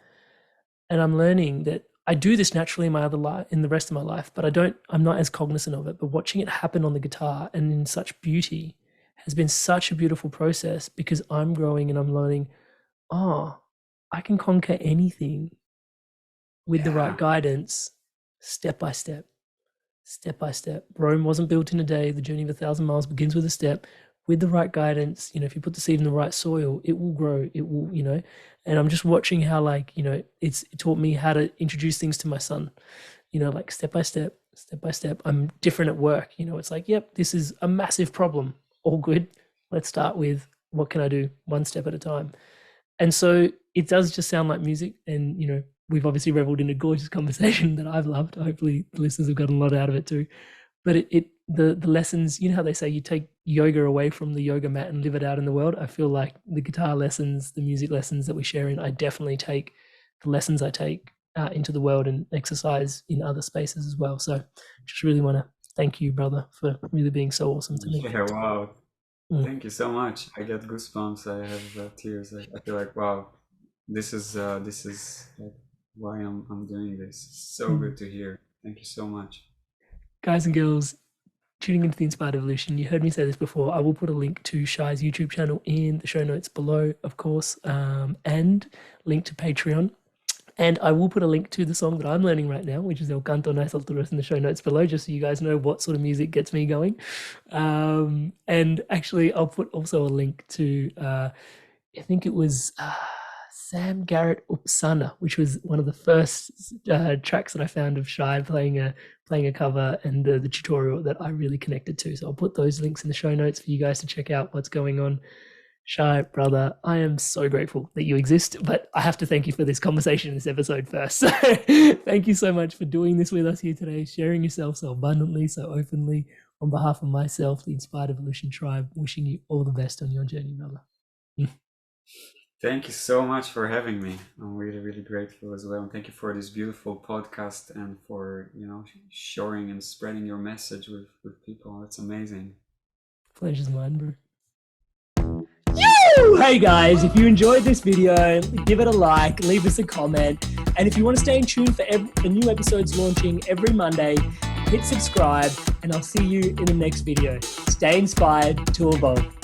And I'm learning that I do this naturally in my other life, in the rest of my life, but I'm not as cognizant of it. But watching it happen on the guitar and in such beauty has been such a beautiful process because I'm growing and I'm learning, I can conquer anything with the right guidance, step by step, step by step. Rome wasn't built in a day. The journey of 1,000 miles begins with a step. With the right guidance, if you put the seed in the right soil, it will grow. It will, and I'm just watching how it taught me how to introduce things to my son, like step by step, step by step. I'm different at work. It's like, yep, this is a massive problem. All good. Let's start with what can I do one step at a time. And so it does just sound like music. And, we've obviously reveled in a gorgeous conversation that I've loved. Hopefully the listeners have gotten a lot out of it too. But the lessons, how they say you take yoga away from the yoga mat and live it out in the world. I feel like the guitar lessons, the music lessons that we share in, I definitely take the lessons I take out into the world and exercise in other spaces as well. So just really want to thank you, brother, for really being so awesome to me. Yeah, wow. Thank you so much. I get goosebumps. I have tears. I feel like, wow, this is like why I'm doing this. It's so good to hear. Thank you so much. Guys and girls, tuning into the Inspired Evolution, you heard me say this before. I will put a link to Shai's YouTube channel in the show notes below, of course, and link to Patreon. And I will put a link to the song that I'm learning right now, which is El Canto Nas Alturas, in the show notes below, just so you guys know what sort of music gets me going. And actually, I'll put also a link to, I think it was Sam Garrett Upsana, which was one of the first tracks that I found of Shai playing a cover, and the tutorial that I really connected to. So I'll put those links in the show notes for you guys to check out what's going on. Shai, brother, I am so grateful that you exist, but I have to thank you for this conversation in this episode first. So thank you so much for doing this with us here today, sharing yourself so abundantly, so openly. On behalf of myself, the Inspired Evolution Tribe, wishing you all the best on your journey, brother. Thank you so much for having me. I'm really, really grateful as well. And thank you for this beautiful podcast and for, sharing and spreading your message with people. It's amazing. Pleasure's mine, bro. Hey guys, if you enjoyed this video, give it a like, leave us a comment. And if you want to stay in tune for new episodes launching every Monday, hit subscribe, and I'll see you in the next video. Stay inspired to evolve.